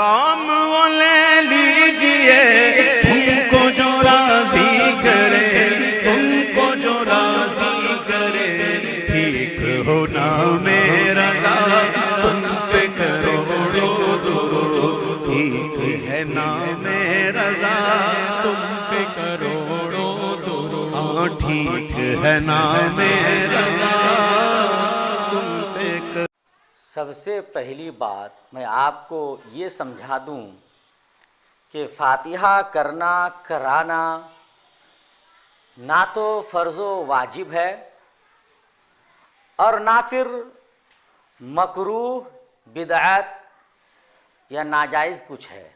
काम वो ले लीजिए, तुमको जो राजी करे, तुमको जो राजी करे। ठीक हो ना मेरा तुम पे करोड़ों दुरूद, ठीक है ना मेरा तुम पे करोड़ों दुरूद, ठीक है ना मेरा तुम पे। सबसे पहली बात मैं आपको ये समझा दूं कि फातिहा करना कराना ना तो फ़र्ज़ो वाजिब है और ना फिर मकरूह बिदअत या नाजायज़ कुछ है,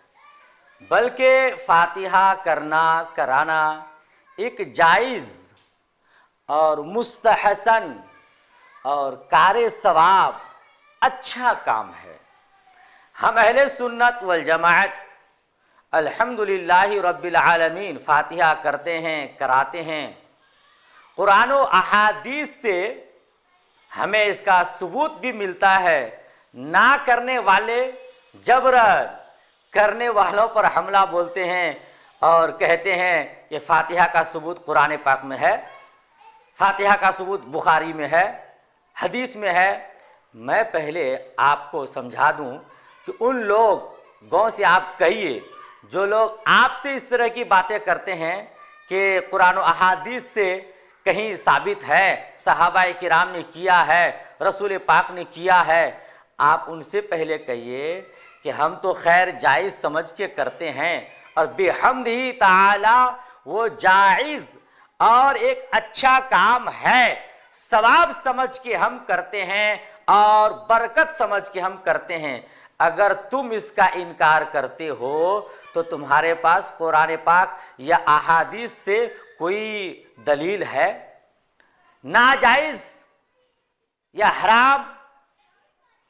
बल्कि फातिहा करना कराना एक जायज़ और मुस्तहसन और कार सवाब अच्छा काम है। हम अहले सुन्नत वल जमाअत अल्हम्दुलिल्लाहि रब्बिल आलमीन फातिहा करते हैं, कराते हैं। कुरान व अहादीस से हमें इसका सबूत भी मिलता है। ना करने वाले जबरन करने वालों पर हमला बोलते हैं और कहते हैं कि फातिहा का सबूत कुरान पाक में है, फातिहा का सबूत बुखारी में है, हदीस में है। मैं पहले आपको समझा दूं कि उन लोगों से आप कहिए जो लोग आपसे इस तरह की बातें करते हैं कि कुरान और अहादीस से कहीं साबित है, सहाबाए किराम ने किया है, रसूल पाक ने किया है। आप उनसे पहले कहिए कि हम तो खैर जायज़ समझ के करते हैं और बेहम्दिही ताला वो जायज़ और एक अच्छा काम है, सवाब समझ के हम करते हैं और बरकत समझ के हम करते हैं। अगर तुम इसका इनकार करते हो तो तुम्हारे पास कुरान पाक या अहादीस से कोई दलील है? नाजायज या हराम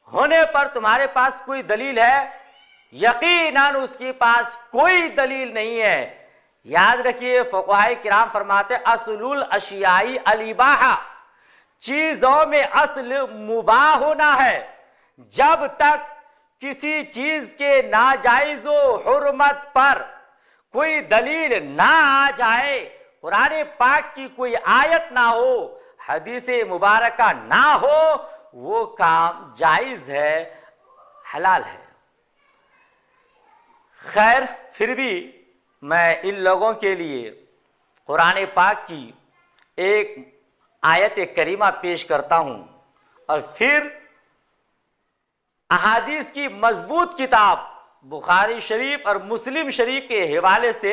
होने पर तुम्हारे पास कोई दलील है? यकीनन उसके पास कोई दलील नहीं है। याद रखिए, फुक़हाए किराम फरमाते असलुल अशियाई अल इबाहा, चीजों में असल मुबाह होना है। जब तक किसी चीज के नाजायज़ो हुर्मत पर कोई दलील ना आ जाए, कुरान पाक की कोई आयत ना हो, हदीस मुबारका ना हो, वो काम जायज़ है, हलाल है। खैर, फिर भी मैं इन लोगों के लिए कुरान पाक की एक आयत करीमा पेश करता हूं और फिर अहादीस की मजबूत किताब बुखारी शरीफ और मुस्लिम शरीफ के हवाले से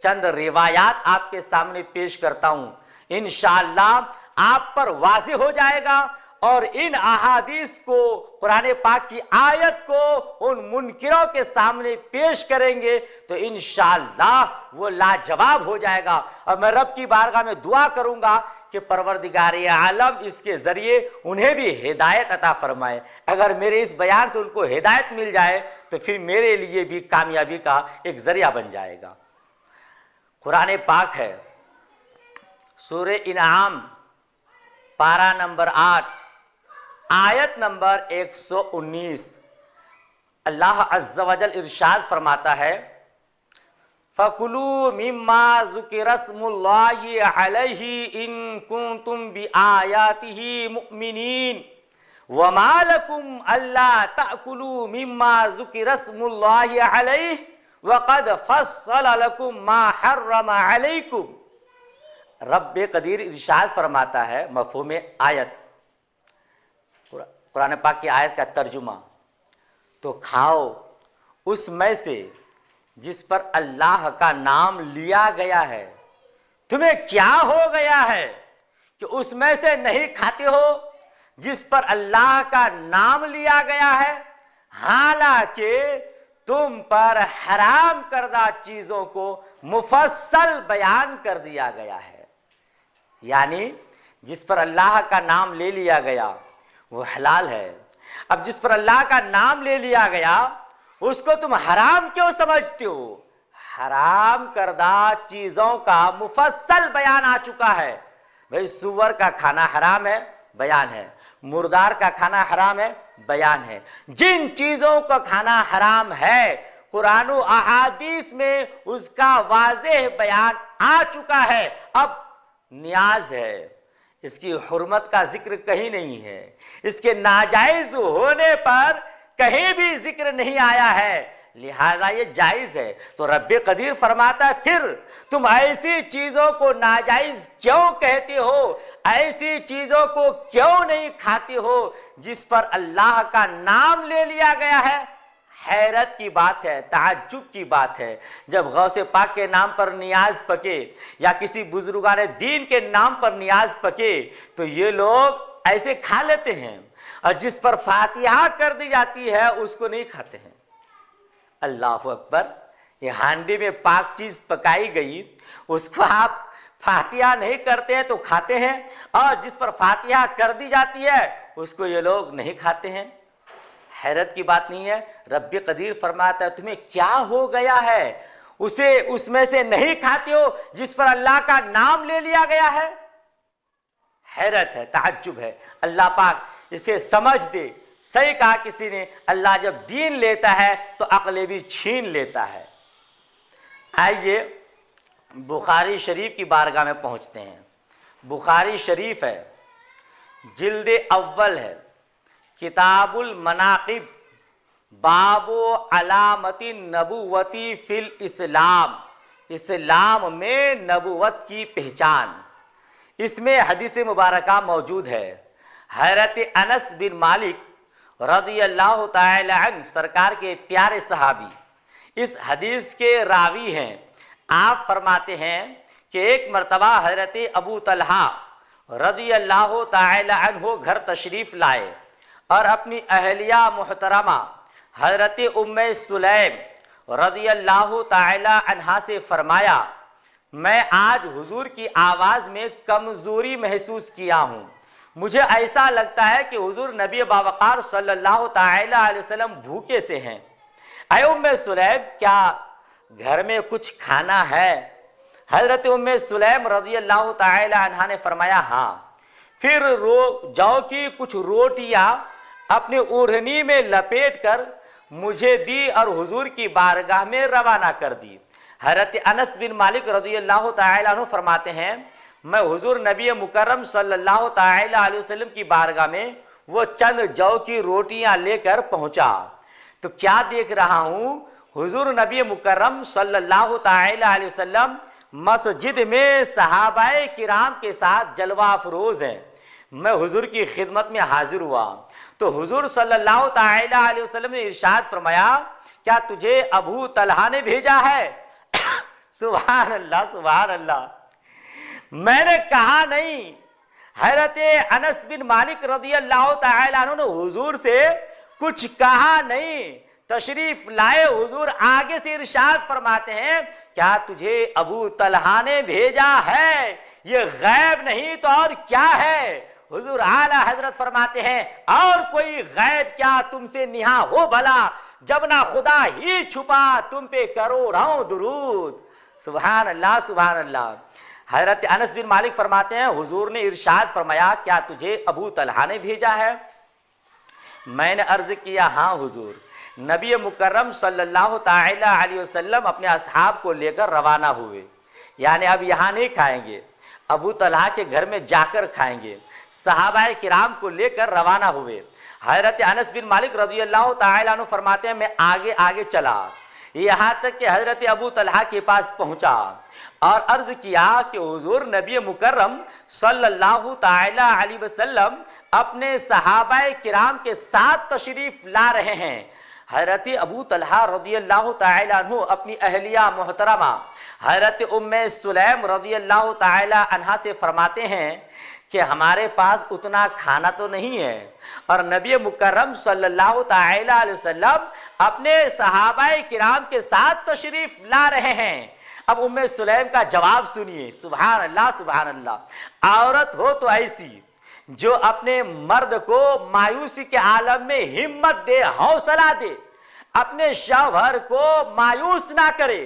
चंद रिवायात आपके सामने पेश करता हूं। इंशाअल्लाह आप पर वाज़ेह हो जाएगा और इन अहादीस को, कुरान पाक की आयत को उन मुनकिरों के सामने पेश करेंगे तो इंशाअल्लाह वो लाजवाब हो जाएगा। और मैं रब की बारगाह में दुआ करूंगा कि परवरदिगार आलम इसके ज़रिए उन्हें भी हिदायत अता फरमाए। अगर मेरे इस बयान से उनको हिदायत मिल जाए तो फिर मेरे लिए भी कामयाबी का एक ज़रिया बन जाएगा। कुरान पाक है, सूरे इनाम पारा नंबर 8 आयत नंबर 119। अल्लाह अज़्ज़ा वजल इरशाद फरमाता है, फ़कुलू मिम्मा ज़ुकिरस्मुल्लाहि अलैहि इन कुंतुम बिआयातिही मुमिनीन वमा लकुम अल्ला तअकुलू मिम्मा ज़ुकिरस्मुल्लाहि अलैहि वक़द फ़स्सल लकुम मा हर्रम अलैकुम। रब्बे कदीर इरशाद फरमाता है, मफ़हूम आयत, कुरान पाक की आयत का तर्जुमा, तो खाओ उसमें से जिस पर अल्लाह का नाम लिया गया है। तुम्हें क्या हो गया है कि उसमें से नहीं खाते हो जिस पर अल्लाह का नाम लिया गया है, हालांकि तुम पर हराम करदा चीजों को मुफस्सल बयान कर दिया गया है। यानी जिस पर अल्लाह का नाम ले लिया गया वो हलाल है। अब जिस पर अल्लाह का नाम ले लिया गया उसको तुम हराम क्यों समझते हो? हराम करदा चीजों का मुफस्सल बयान आ चुका है। भाई सुअर का खाना हराम है, बयान है। मुर्दार का खाना हराम है, बयान है। जिन चीजों का खाना हराम है कुरान और अहादीस में उसका वाज़ेह बयान आ चुका है। अब नियाज है, इसकी हुर्मत का जिक्र कहीं नहीं है, इसके नाजायज होने पर कहीं भी जिक्र नहीं आया है, लिहाजा ये जायज है। तो रब्बे कदीर फरमाता है फिर तुम ऐसी चीजों को नाजायज क्यों कहते हो, ऐसी चीजों को क्यों नहीं खाते हो जिस पर अल्लाह का नाम ले लिया गया है। हैरत की बात है, ताज्जुब की बात है, जब गौसे पाक के नाम पर नियाज पके या किसी बुजुर्गान दीन के नाम पर नियाज पके तो ये लोग ऐसे खा लेते हैं, और जिस पर फातिहा कर दी जाती है उसको नहीं खाते हैं। अल्लाह अकबर, ये हांडी में पाक चीज पकाई गई उसको आप फातिहा नहीं करते हैं तो खाते हैं, और जिस पर फातिहा कर दी जाती है उसको ये लोग नहीं खाते हैं। हैरत की बात नहीं है। रब्बे कदीर फरमाता है तुम्हें क्या हो गया है, उसे उसमें से नहीं खाते हो जिस पर अल्लाह का नाम ले लिया गया है। हैरत है, ताज्जुब है। अल्लाह पाक इसे समझ दे। सही कहा किसी ने, अल्लाह जब दीन लेता है तो अक्ल भी छीन लेता है। आइए बुखारी शरीफ की बारगाह में पहुंचते हैं। बुखारी शरीफ है, जिल्द अव्वल है, किताबुल मनाकिब, बाबो अलामती नबुवती फिल इस्लाम, इस्लाम में नबुवत की पहचान। इसमें हदीस मुबारका मौजूद है। हज़रत अनस बिन मालिक रज़ियल्लाहु ताला अन्हु सरकार के प्यारे सहाबी इस हदीस के रावी हैं। आप फरमाते हैं कि एक मरतबा हज़रत अबू तलहा रज़ियल्लाहु ताला अन्हु घर तशरीफ़ लाए और अपनी अहलिया मुहतरमा हज़रत उम्मे सुलैम रज़ियल्लाहु ताला अन्हा से फरमाया, मैं आज हुजूर की आवाज़ में कमज़ोरी महसूस किया हूँ, मुझे ऐसा लगता है कि हुजूर नबी बावकार सल्लल्लाहु ताला अलैहि वसल्लम भूखे से हैं। ऐ उम्मे सुलैम, क्या घर में कुछ खाना है? हज़रत उम्मे सुलैम रज़ियल्लाहु ताला अन्हा ने फरमाया हाँ। फिर जौ की कुछ रोटियां अपनी ओढ़नी में लपेट कर मुझे दी और हुजूर की बारगाह में रवाना कर दी। हज़रत अनस बिन मालिक रज़ियल्लाहु ताला अन्हु फरमाते हैं, मैं हुजूर नबी मुकर्रम सल्लल्लाहु ताला अलैहि वसल्लम की बारगाह में वो चंद जौ की रोटियां लेकर पहुंचा तो क्या देख रहा हूं, हुजूर नबी मुकर्रम सल्लल्लाहु ताला अलैहि वसल्लम मस्जिद में सहाबाए किराम के साथ जलवा अफरोज हैं। मैं हुजूर की खिदमत में हाजिर हुआ तो हुजूर सल्लल्लाहु ताला अलैहि वसल्लम ने इरशाद फरमाया, क्या तुझे अबू तलहा ने भेजा है? सुभान अल्लाह, सुभान अल्लाह। मैंने कहा नहीं। हज़रत अनस बिन मालिक रज़ियल्लाहु ताला अन्हु ने हुजूर से कुछ कहा नहीं, तशरीफ लाए हुजूर आगे से इरशाद फरमाते हैं, क्या तुझे अबू तलहा ने भेजा है? ये गैब नहीं तो और क्या है? हुजूर आला हजरत फरमाते हैं, और कोई गैब क्या तुमसे निहा हो भला, जब ना खुदा ही छुपा तुम पे करोड़ों दुरूद। सुभान अल्लाह, सुभान अल्लाह। हज़रत अनस बिन मालिक फरमाते हैं, हुजूर ने इरशाद फरमाया, क्या तुझे अबू तलहा ने भेजा है? मैंने अर्ज किया हाँ हुजूर। नबी मुकर्रम सल्लल्लाहु ताला अलैहि वसल्लम अपने असहाब को लेकर रवाना हुए, यानी अब यहाँ नहीं खाएंगे, अबू तलहा के घर में जाकर खाएंगे। सहाबाए किराम को लेकर रवाना हुए। हज़रत अनस बिन मालिक रज़ियल्लाहु ताला अन्हु फरमाते हैं, मैं आगे आगे चला यहाँ तक कि हज़रत अबू तलहा के पास पहुँचा और अर्ज़ किया कि हुजूर नबी मुकर्रम सल्लल्लाहु ताला अलैहि वसल्लम अपने सहाबाए किराम के साथ तशरीफ़ ला रहे हैं। हज़रत अबू तलहा रज़ियल्लाहु ताला अन्हु अपनी अहलिया मोहतरमा हज़रत उम्मे सुलैम रज़ियल्लाहु ताला अन्हा से फरमाते हैं कि हमारे पास उतना खाना तो नहीं है, और नबी मुकर्रम सल्लल्लाहु ताला अलैहि वसल्लम अपने सहाबाए किराम के साथ तशरीफ ला रहे हैं। अब उम्मे सुलैम का जवाब सुनिए। सुभान अल्लाह, सुभान अल्लाह। औरत हो तो ऐसी जो अपने मर्द को मायूसी के आलम में हिम्मत दे, हौसला दे, अपने शौहर को मायूस ना करे।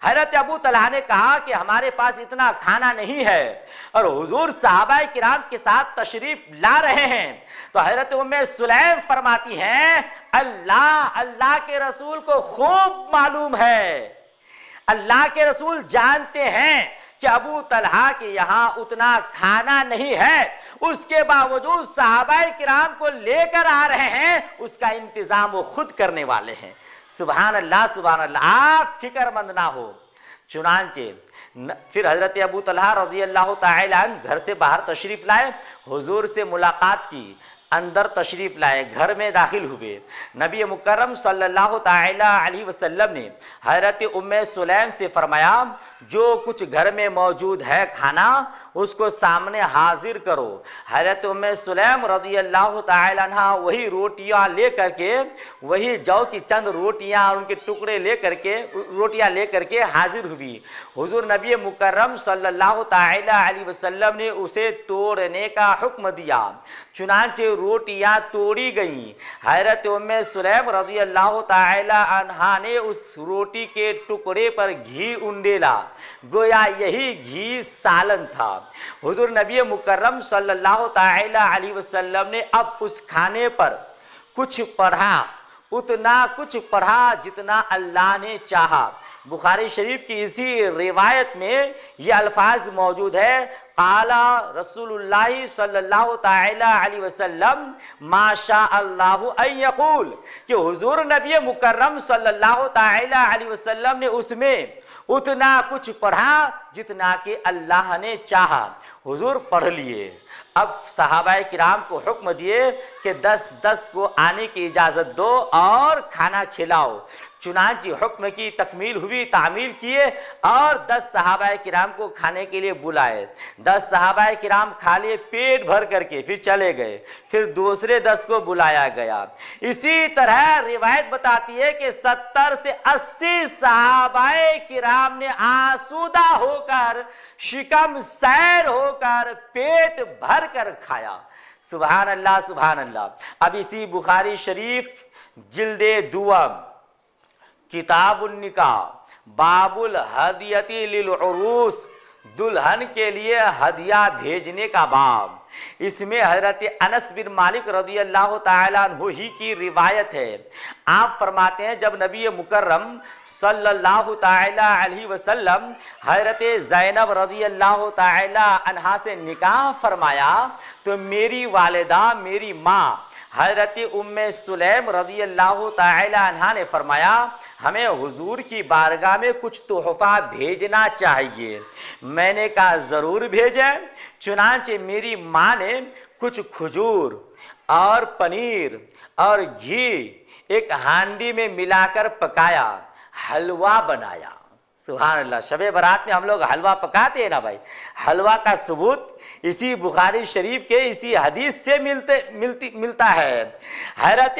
हजरत अबू तलहा ने कहा कि हमारे पास इतना खाना नहीं है और हुजूर सहाबाए किराम के साथ तशरीफ ला रहे हैं। तो हजरत उम्मे सुलैम फरमाती हैं, अल्लाह के रसूल को खूब मालूम है, अल्लाह के रसूल जानते हैं कि अबू तलहा के यहाँ उतना खाना नहीं है, उसके बावजूद सहाबाए किराम को लेकर आ रहे हैं, उसका इंतजाम वो खुद करने वाले हैं। सुभान अल्लाह सुभान अल्लाह, आप फिक्रमंद ना हो। चुनांचे फिर हजरत अबू तलहा रज़ी अल्लाह ताला अन्हु घर से बाहर तशरीफ लाए, हुजूर से मुलाकात की, अंदर तशरीफ लाए, घर में दाखिल हुए। नबी मुकर्रम सल्लल्लाहु ताला अलैहि वसल्लम ने हजरत उम्मे सुलैम से फरमाया, जो कुछ घर में मौजूद है खाना उसको सामने हाजिर करो। हजरत उम्मे सुलैम रज़ी अल्लाह ताला अन्हा वही रोटियां ले करके, वही जौ की चंद रोटियां और उनके टुकड़े ले करके हाजिर हुई। हुजूर नबी मुकर्रम सल्लल्लाहु ताला अलैहि वसल्लम ने उसे तोड़ने का हुक्म दिया। चुनांचे रोटियां तोड़ी गईं। हजरत उम्मे सुलैम रज़ी अल्लाह ताला अन्हा ने उस रोटी के टुकड़े पर घी उंडेला, गोया यही घी सालन था। हुजूर नबी मुकर्रम सल्लल्लाहु ताला अलैहि वसल्लम ने अब उस खाने पर कुछ पढ़ा, उतना कुछ पढ़ा जितना अल्लाह ने चाहा। बुखारी शरीफ की इसी रिवायत में ये अल्फाज मौजूद है, काला रसूलुल्लाह सल्लल्लाहु ताला अलैहि वसल्लम माशा अल्लाहु अन यक़ूल, कि हुजूर नबी मुकर्रम सल्लल्लाहु ताला अलैहि वसल्लम ने उसमें उतना कुछ पढ़ा जितना कि अल्लाह ने चाहा। हुजूर पढ़ लिए। अब सहाबाए किराम को हुक्म दिए कि 10-10 को आने की इजाज़त दो और खाना खिलाओ। चुनांचे हुक्म की तकमील हुई, तामील किए और 10 सहाबाए किराम को खाने के लिए बुलाए। 10 सहाबाए किराम खा लिए पेट भर करके, फिर चले गए। फिर दूसरे 10 को बुलाया गया। इसी तरह रिवायत बताती है कि 70 से 80 सहाबाए किराम ने आसूदा होकर, शिकम सैर होकर, पेट भर कर खाया। सुभान अल्लाह सुभान अल्लाह। अब इसी बुखारी शरीफ जिल्दे दुआम किताबुन निकाह बाबुल हदियती लिल उरूस, दुल्हन के लिए हदिया भेजने का बाब, इसमें हजरत अनस बिन मालिक रज़ी अल्लाह ताला अन्हु ही की रिवायत है। आप फरमाते हैं, जब नबी मुकर्रम सल्लल्लाहु ताला अलैहि वसल्लम हजरत ज़ैनब रज़ी अल्लाह ताला अन्हा से निकाह फरमाया तो मेरी वालिदा, मेरी माँ हजरत उम्मे सुलैम रज़ी अल्लाह ताला अन्हा ने फरमाया, हमें हुजूर की बारगाह में कुछ तोहफा भेजना चाहिए। मैंने कहा ज़रूर भेजें। चुनांचे मेरी माँ ने कुछ खजूर और पनीर और घी एक हांडी में मिलाकर पकाया, हलवा बनाया। सुभान अल्लाह। शबे बारात में हम लोग हलवा पकाते हैं ना भाई, हलवा का सबूत इसी बुखारी शरीफ के इसी हदीस से मिलता है। हजरत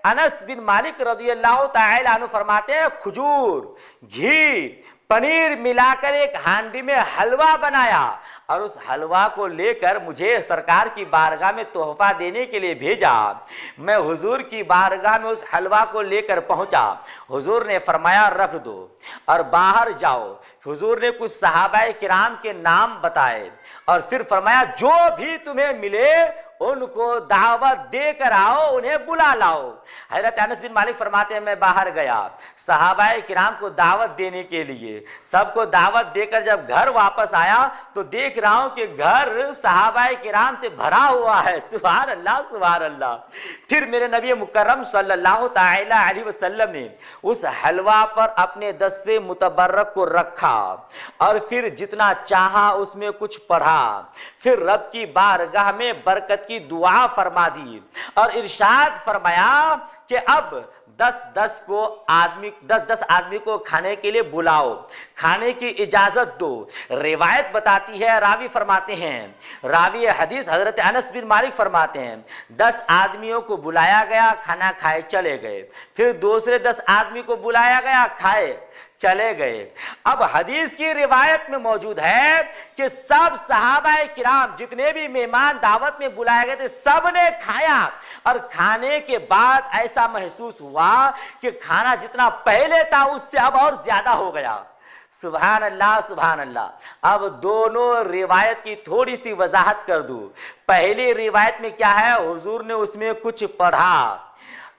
अनस बिन मालिक रज़ी अल्लाह ताला अन्हु फरमाते हैं, खजूर, घी, पनीर मिलाकर एक हांडी में हलवा बनाया और उस हलवा को लेकर मुझे सरकार की बारगाह में तोहफा देने के लिए भेजा। मैं हुजूर की बारगाह में उस हलवा को लेकर पहुंचा। हुजूर ने फरमाया, रख दो और बाहर जाओ। हुजूर ने कुछ सहाबाए किराम के नाम बताए और फिर फरमाया, जो भी तुम्हें मिले उनको दावत देकर आओ, उन्हें बुला लाओ। हजरत अनस बिन मालिक फरमाते हैं, मैं बाहर गया सहाबाए किराम को दावत देने के लिए। सबको दावत देकर जब घर वापस आया तो देख रहा हूं कि घर सहाबाए किराम से भरा हुआ है। सुभान अल्लाह सुभान अल्लाह। फिर मेरे नबी मुकर्रम सल्लल्लाहु ताला अलैहि वसल्लम ने उस हलवा पर अपने दस्ते मुतबर्रक को रखा और फिर जितना चाहा उसमें कुछ पढ़ा। फिर रब की बारगाह में बरकत की दुआ फरमा दी और इरशाद फरमाया कि अब 10-10 आदमी को खाने के लिए बुलाओ, खाने की इजाजत दो। रिवायत बताती है, रावी फरमाते हैं, रावी हदीस हजरत अनस बिन मालिक फरमाते हैं, 10 आदमियों को बुलाया गया, खाना खाए चले गए। फिर दूसरे 10 आदमी को बुलाया गया, खाए चले गए। अब हदीस की रिवायत में मौजूद है कि सब सहाबाए किराम जितने भी मेहमान दावत में बुलाए गए थे सब ने खाया और खाने के बाद ऐसा महसूस हुआ कि खाना जितना पहले था उससे अब और ज्यादा हो गया। सुभान अल्लाह सुभान अल्लाह। अब दोनों रिवायत की थोड़ी सी वजाहत कर दूं। पहली रिवायत में क्या है, हुजूर ने उसमें कुछ पढ़ा,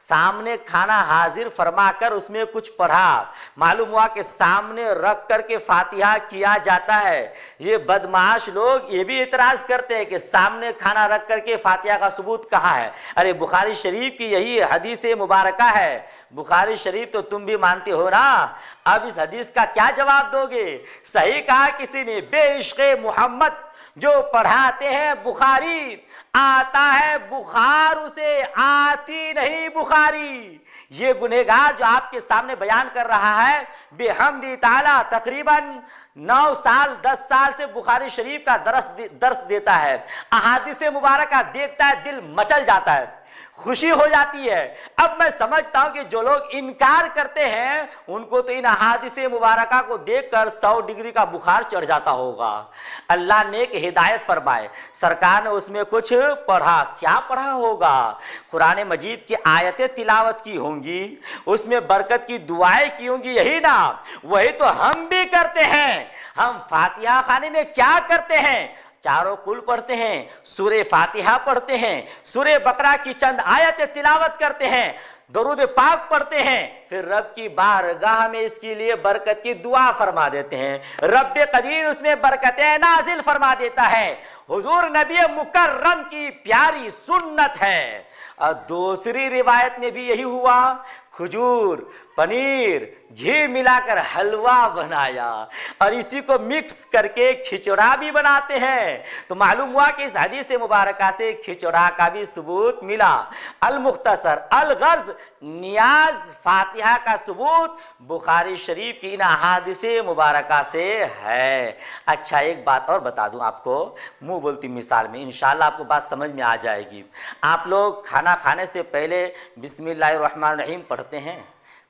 सामने खाना हाजिर फरमाकर उसमें कुछ पढ़ा, मालूम हुआ कि सामने रख करके फातिहा किया जाता है। ये बदमाश लोग ये भी इतराज करते हैं कि सामने खाना रख करके फातिहा का सबूत कहाँ है। अरे बुखारी शरीफ की यही हदीस मुबारका है, बुखारी शरीफ तो तुम भी मानते हो ना। अब इस हदीस का क्या जवाब दोगे? सही कहा किसी ने, बेइश्क़े मोहम्मद जो पढ़ाते हैं बुखारी, आता है बुखार उसे आती नहीं बुखारी। ये गुनहगार जो आपके सामने बयान कर रहा है, बेहम्दी ताला तकरीबन 9 साल 10 साल से बुखारी शरीफ का दर्स देता है, अहादीस मुबारका देखता है, दिल मचल जाता है, खुशी हो जाती है। अब मैं समझता हूं कि जो लोग इनकार करते हैं उनको तो इन अहादीस मुबारका को देखकर 100 डिग्री का बुखार चढ़ जाता होगा। अल्लाह ने एक हिदायत फरमाए, सरकार ने उसमें कुछ पढ़ा, क्या पढ़ा होगा? कुरान मजीद की आयतें तिलावत की होंगी, उसमें बरकत की दुआएं की होंगी, यही ना? वही तो हम भी करते हैं। हम फातिहा खाने में क्या करते हैं? चारों कुल पढ़ते हैं, सूरे फातिहा पढ़ते हैं, सूरे बकरा की चंद आयतें तिलावत करते हैं, दरूद पाक पढ़ते हैं, फिर रब की बारगाह में इसके लिए बरकत की दुआ फरमा देते हैं। रब कदीर उसमें बरकतें नाजिल फरमा देता है। हुजूर नबी मुकर्रम की प्यारी सुन्नत है। और दूसरी रिवायत में भी यही हुआ, खजूर पनीर घी मिलाकर हलवा बनाया और इसी को मिक्स करके खिचड़ा भी बनाते हैं। तो मालूम हुआ कि इस हदीस मुबारका से खिचड़ा का भी सबूत मिला। अल मुख्तसर अल गर्ज नियाज फातिहा का सबूत बुखारी शरीफ की इन अहादीस मुबारका से है। अच्छा एक बात और बता दूं आपको, मुंह बोलती मिसाल में, इंशाल्लाह आपको बात समझ में आ जाएगी। आप लोग खाना खाने से पहले बिस्मिल्लाहिर्रहमानिर्रहीम पढ़ते हैं,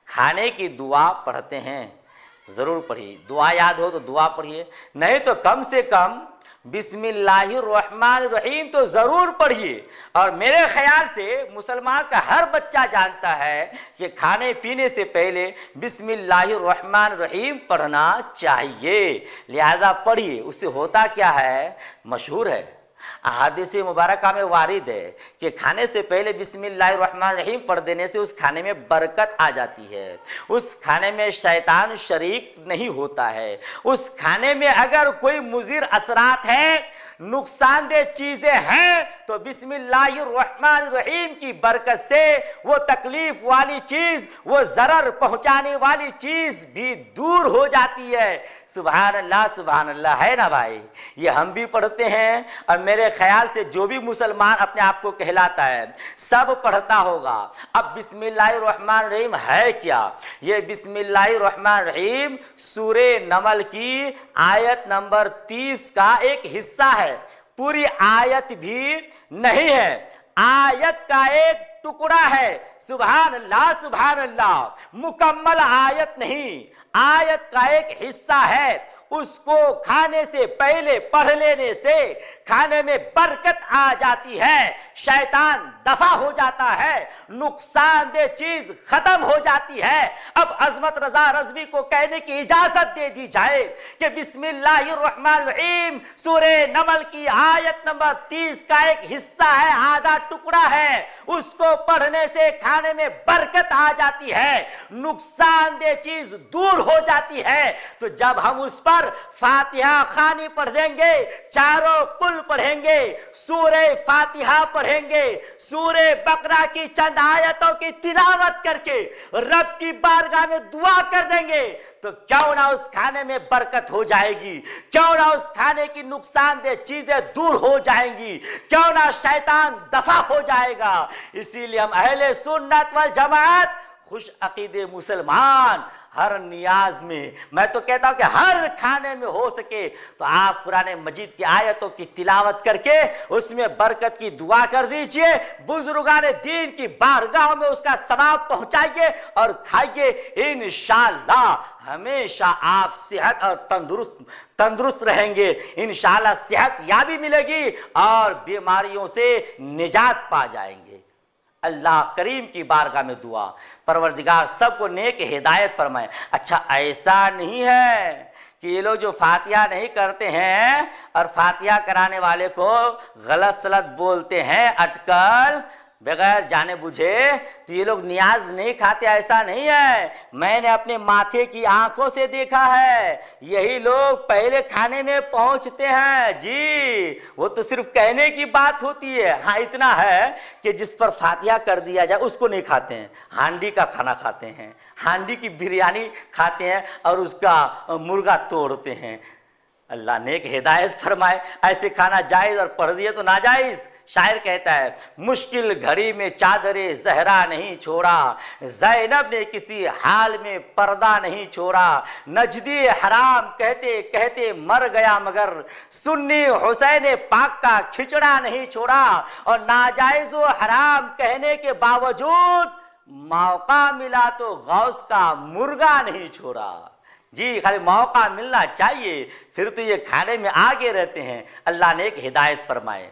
खाने की दुआ पढ़ते हैं, ज़रूर पढ़िए। दुआ याद हो तो दुआ पढ़िए, नहीं तो कम से कम बिस्मिल्लाहिर्रहमानिर्रहीम तो ज़रूर पढ़िए। और मेरे ख्याल से मुसलमान का हर बच्चा जानता है कि खाने पीने से पहले बिस्मिल्लाहिर्रहमानिर्रहीम पढ़ना चाहिए, लिहाजा पढ़िए। उससे होता क्या है, मशहूर है, अहादीस मुबारका में वारिद है कि खाने से पहले बिस्मिल्लाहिर्रहमानिर्रहीम पढ़ देने से उस खाने में बरकत आ जाती है, उस खाने में शैतान शरीक नहीं होता है, उस खाने में अगर कोई मुज़िर असरात है, नुकसानदेह चीजें हैं, तो बिस्मिल्लाहिर्रहमानिर्रहीम की बरकत से वो तकलीफ वाली चीज, वो जरर पहुंचाने वाली चीज भी दूर हो जाती है। सुभान अल्लाह है ना भाई? ये हम भी पढ़ते हैं और मेरे ख्याल से जो भी मुसलमान अपने आप को कहलाता है सब पढ़ता होगा। अब बिस्मिल्लाहिर्रहमानिर्रहीम है क्या? ये बिस्मिल्लाहिर्रहमानिर्रहीम सूरे नमल की आयत नंबर 30 का एक हिस्सा है, पूरी आयत भी नहीं है, आयत का एक टुकड़ा है। सुभान अल्लाह, मुकम्मल आयत नहीं, आयत का एक हिस्सा है। उसको खाने से पहले पढ़ लेने से खाने में बरकत आ जाती है, शैतान दफा हो जाता है, नुकसानदेह चीज खत्म हो जाती है। अब अजमत रजा रजवी को कहने की इजाजत दे दी जाए कि बिस्मिल्लाहिर्रहमानिर्रहीम सूरे नमल की आयत नंबर 30 का एक हिस्सा है, आधा टुकड़ा है, उसको पढ़ने से खाने में बरकत आ जाती है, नुकसानदेह चीज दूर हो जाती है। तो जब हम उस पर फातिहा खानी पढ़ देंगे, चारों कुल पढ़ेंगे, सूरे फातिहा पढ़ेंगे, सूरे बकरा की चंद आयतों की तिलावत करके रब की बारगाह में दुआ कर देंगे, तो क्यों ना उस खाने में बरकत हो जाएगी, क्यों ना उस खाने की नुकसानदेह चीजें दूर हो जाएंगी, क्यों ना शैतान दफा हो जाएगा। इसीलिए हम अहले सुन्नत वल जमात खुश अकीदे मुसलमान हर नियाज में, मैं तो कहता हूं कि हर खाने में हो सके तो आप कुरान मजीद की आयतों की तिलावत करके उसमें बरकत की दुआ कर दीजिए, बुजुर्गान दीन की बारगाह में उसका सवाब पहुंचाइए और खाइए। इंशाअल्लाह हमेशा आप सेहत और तंदुरुस्त रहेंगे, इंशाअल्लाह सेहत याबी मिलेगी और बीमारियों से निजात पा जाएंगे। अल्लाह करीम की बारगाह में दुआ, परवरदिगार सबको नेक हिदायत फरमाए। अच्छा, ऐसा नहीं है कि ये लोग जो फातिहा नहीं करते हैं और फातिहा कराने वाले को गलत सलत बोलते हैं अटकल बगैर जाने बुझे, तो ये लोग नियाज नहीं खाते, ऐसा नहीं है। मैंने अपने माथे की आंखों से देखा है, यही लोग पहले खाने में पहुंचते हैं जी। वो तो सिर्फ कहने की बात होती है। हाँ, इतना है कि जिस पर फातिहा कर दिया जाए उसको नहीं खाते हैं, हांडी का खाना खाते हैं, हांडी की बिरयानी खाते हैं और उसका मुर्गा तोड़ते हैं। अल्लाह नेक हिदायत फरमाए। ऐसे खाना जायज़ और पढ़ दिए तो नाजायज़। शायर कहता है, मुश्किल घड़ी में चादरे जहरा नहीं छोड़ा, ज़ैनब ने किसी हाल में पर्दा नहीं छोड़ा, नजदी हराम कहते कहते मर गया मगर सुन्नी हुसैन पाक का खिचड़ा नहीं छोड़ा, और नाजायज़ व हराम कहने के बावजूद मौका मिला तो गौस का मुर्गा नहीं छोड़ा। जी, खाली मौका मिलना चाहिए, फिर तो ये खाने में आगे रहते हैं। अल्लाह ने एक हिदायत फरमाए।